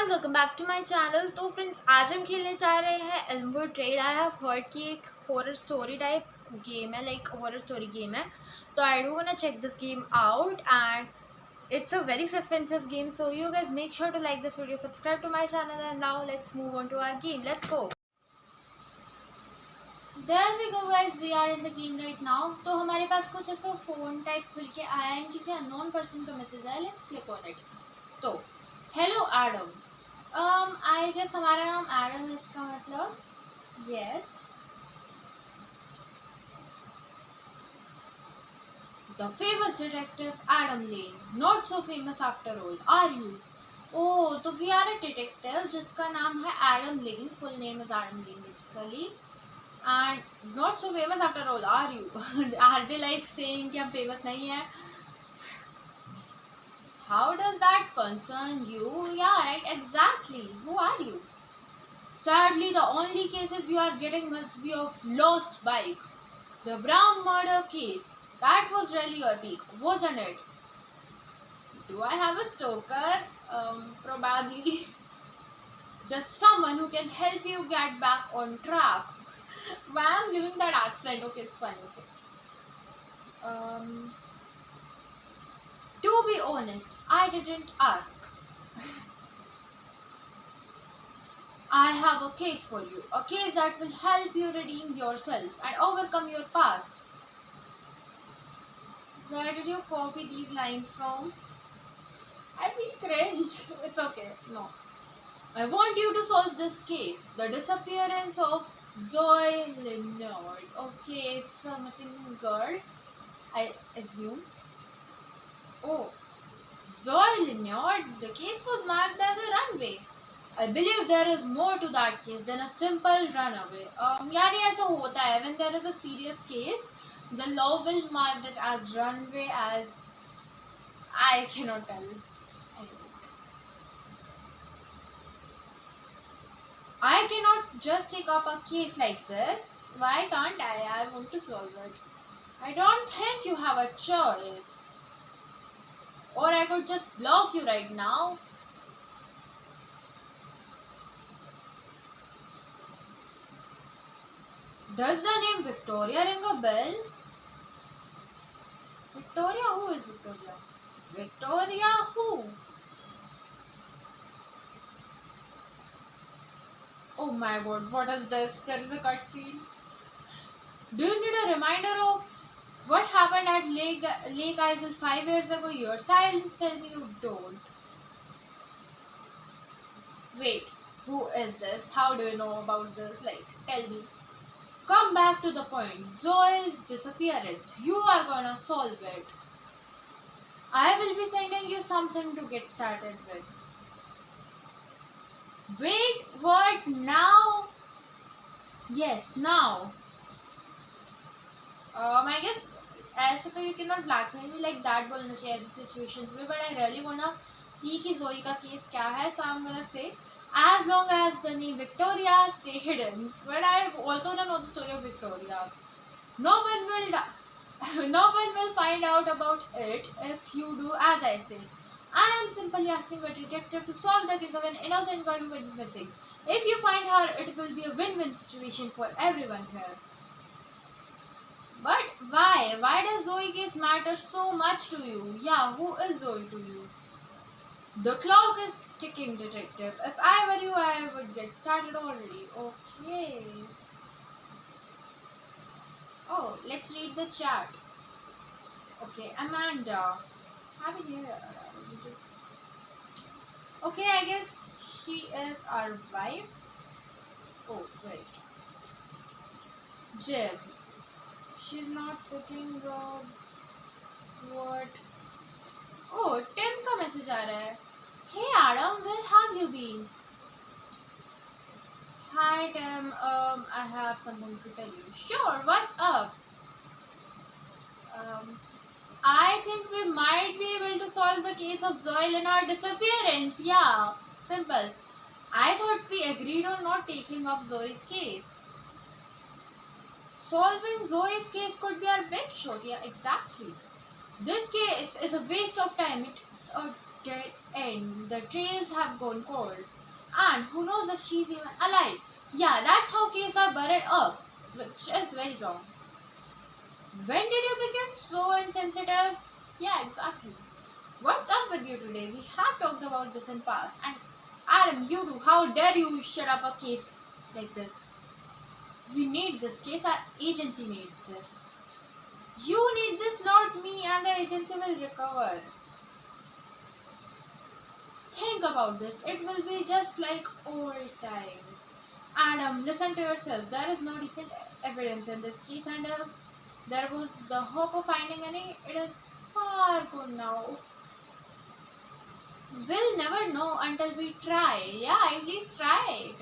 Everyone, welcome back to my channel. तो friends, आज हम खेलने जा रहे हैं Elmwood Trail. I have heard कि एक हॉरर स्टोरी टाइप गेम है, लाइक हॉरर स्टोरी गेम है। तो I do want to check this game out and it's a very suspensive game, so you guys make sure to like this video, subscribe to my channel, and now let's move on to our game. Let's go. There we go guys, we are in the game right now. तो हमारे पास कुछ ऐसा phone type खुल के आया है, किसी unknown person का मैसेज आया। Let's click on it. तो हेलो एडम, आई गेस हमारा नाम एडम है, इसका मतलब yes. The famous detective Adam Lane, not so famous after all, are you? Oh, तो we are a detective जिसका नाम है Adam Lane. Full name is Adam Lane basically, and not so famous after all, are you? Are they like saying कि हम famous नहीं है? How does that concern you? Yeah, right, exactly. Who are you? Sadly, the only cases you are getting must be of lost bikes. The Brown murder case. That was really your peak, wasn't it? Do I have a stalker? Probably. Just someone who can help you get back on track. Why I'm giving that accent? Okay, it's funny. Okay. To be honest, I didn't ask. I have a case for you. A case that will help you redeem yourself and overcome your past. Where did you copy these lines from? I feel cringe. It's okay. No. I want you to solve this case. The disappearance of Zoe Leonard. Okay, it's a missing girl, I assume. Oh, Zoe Leonard. The case was marked as a runaway. I believe there is more to that case than a simple runaway. यार ये ऐसा होता है when there is a serious case, the law will mark it as runaway as I cannot tell. Anyways, I cannot just take up a case like this. Why can't I? I want to solve it. I don't think you have a choice. Or I could just block you right now. Does the name Victoria ring a bell? Victoria? Who is Victoria? Victoria who? Oh my god, what is this? There is a cutscene. Do you need a reminder of what happened at Lake Isle 5 years ago? Your silence tells me you don't. Wait, who is this? How do you know about this? Like, tell me. Come back to the point. Zoe's disappearance. You are gonna solve it. I will be sending you something to get started with. Wait, what? Now? Yes, now. I guess ऐसे तो you cannot blackmail me like that बोलना चाहिए ऐसी situations में, but I really wanna see कि Zoe का case क्या है, so I'm gonna say as long as the name Victoria stay hidden. But I also don't know the story of Victoria. No one will find out about it if you do as I say. I am simply asking a detective to solve the case of an innocent girl who went missing. If you find her, it will be a win-win situation for everyone here. But why? Why does Zoe case matter so much to you? Yeah, who is Zoe to you? The clock is ticking, detective. If I were you, I would get started already. Okay. Oh, let's read the chat. Okay, Amanda. Happy New Year. Okay, I guess she is our wife. Oh, wait. Jim. She's not putting what? Oh, Tim का message आ रहा है. Hey Adam, where have you been? Hi Tim, I have something to tell you. Sure, what's up? I think we might be able to solve the case of Zoe Leonard disappearance. Yeah, simple. I thought we agreed on not taking up Zoe's case. Solving Zoe's case could be our big shot. Yeah, exactly. This case is a waste of time. It's a dead end. The trails have gone cold. And who knows if she's even alive? Yeah, that's how cases are buried up, which is very wrong. When did you become so insensitive? Yeah, exactly. What's up with you today? We have talked about this in past. And Adam, you do. How dare you shut up a case like this? We need this case. Our agency needs this. You need this, not me, and the agency will recover. Think about this. It will be just like old time. Adam, listen to yourself. There is no decent evidence in this case, and if there was the hope of finding any, it is far gone now. We'll never know until we try. Yeah, at least try it.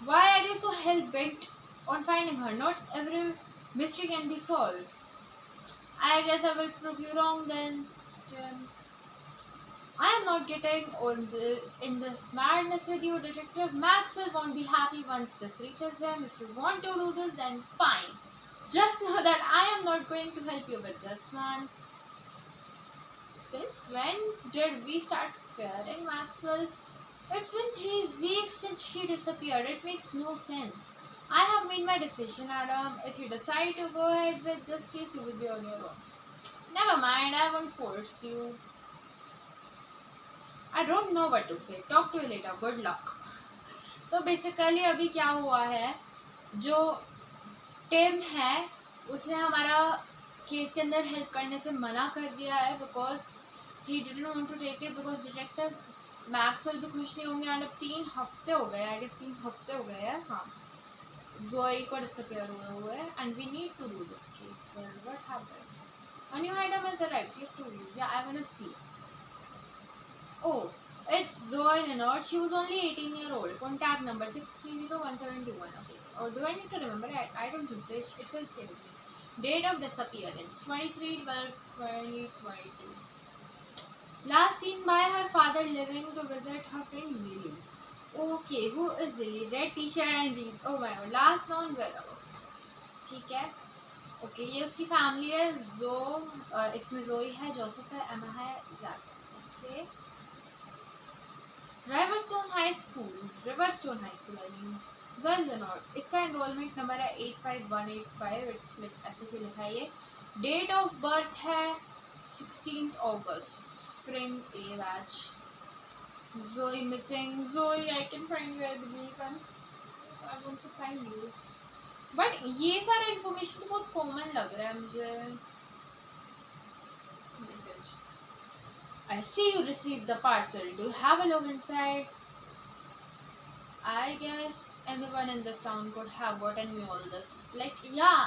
Why are you so hell bent on finding her? Not every mystery can be solved. I guess I will prove you wrong then. Um, I am not getting on in this madness with you, Detective. Maxwell won't be happy once this reaches him. If you want to do this, then fine. Just know that I am not going to help you with this one. Since when did we start fearing Maxwell? It's been 3 weeks since she disappeared. It makes no sense. I have made my decision, Adam. If you decide to go ahead with this case, you will be on your own. Never mind, I won't force you. I don't know what to say. Talk to you later. Good luck. तो basically अभी क्या हुआ है, जो Tim है उसने हमारा case के अंदर हेल्प करने से मना कर दिया है because he didn't want to take it because detective Maxwell भी खुश नहीं होंगे। मतलब 3 हफ्ते हो गए, आई गेस 3 हफ्ते हो गए हैं। हाँ, जोई को डिसअपियर हुए हैं and we need to do this case. Well what happened? A new item has arrived. Give to you. Yeah, I wanna see. Oh, it's Zoe Leonard. She was only 18-year-old. Contact number 6301721. Okay. Oh, do I need to remember it? I don't think so. It will stay with me. Date of disappearance 23/12/2022. Last seen by her father leaving to visit her friend Lily. Okay, who is Lily? Red t-shirt and jeans. Oh my god. Last known whereabouts. ठीक है. Okay, ये उसकी family है। इसमें जोई है, Joseph है, एमा है, जैक है। Okay, Riverstone high school I mean Joey Leonard. इसका एनरोलमेंट नंबर है 85185। इट्स ऐसे क्यों लिखा है ये? डेट ऑफ बर्थ है 16 अगस्त। Spring a batch. Joey missing. Joey, I can find you. I believe I want to find you. But ये सारा इन्फॉर्मेशन तो बहुत कॉमन लग रहा है मुझे। Message. I see you received the parcel. Do you have a look inside? I guess anyone in this town could have gotten me all this. Like, yeah,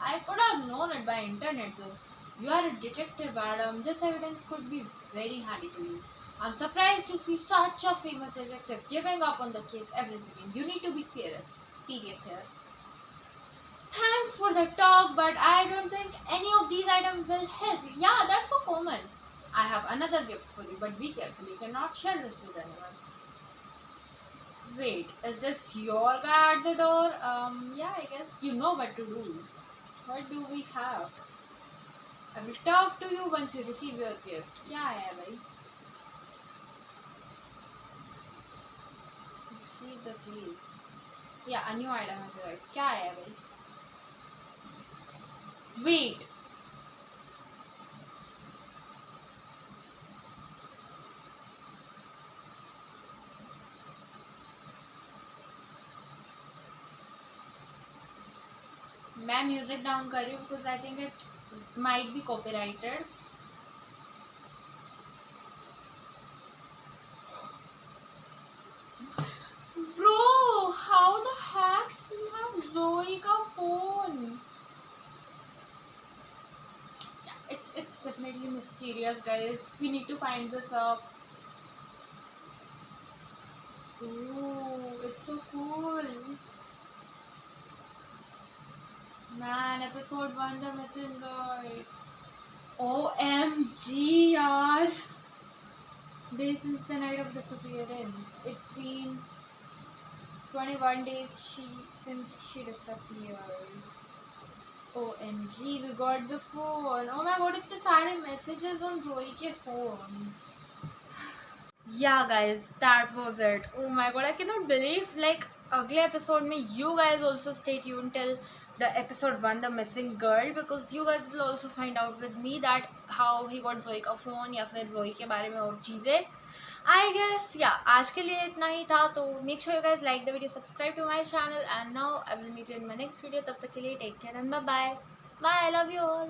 I could have known it by internet though. You are a detective, Adam. This evidence could be very handy to you. I'm surprised to see such a famous detective giving up on the case every second. You need to be serious here. Thanks for the talk, but I don't think any of these items will help. Yeah, that's so common. I have another gift for you, but be careful. You cannot share this with anyone. Wait, is this your guy at the door? Yeah, I guess you know what to do. What do we have? I will talk to you once you receive your gift. क्या है भाई? Receive the keys. Yeah, a new item has arrived. क्या है भाई? Wait. मैं music down कर रही हूँ because I think it might be copyrighted. Bro, how the hack you have जोई का phone? It's definitely mysterious, guys. We need to find this up. Ooh, it's so cool. Man, episode 1, The Missing Girl. OMG, yaar. Days since the night of disappearance. It's been 21 days since she disappeared. OMG, we got the phone. Oh my god, इतने सारे messages on Zoe के phone. Yeah, guys, that was it. Oh my god, I cannot believe, like, अगले episode में you guys also stay tuned till the episode 1, the missing girl, because you guys will also find out with me that how he got Zoe का phone या फिर Zoe के बारे में और चीज़ें. I guess, yeah, आज के लिए इतना ही था. तो make sure you guys like the video, subscribe to my channel, and now I will meet you in my next video. तब तक के लिए take care and bye bye. Bye, I love you all.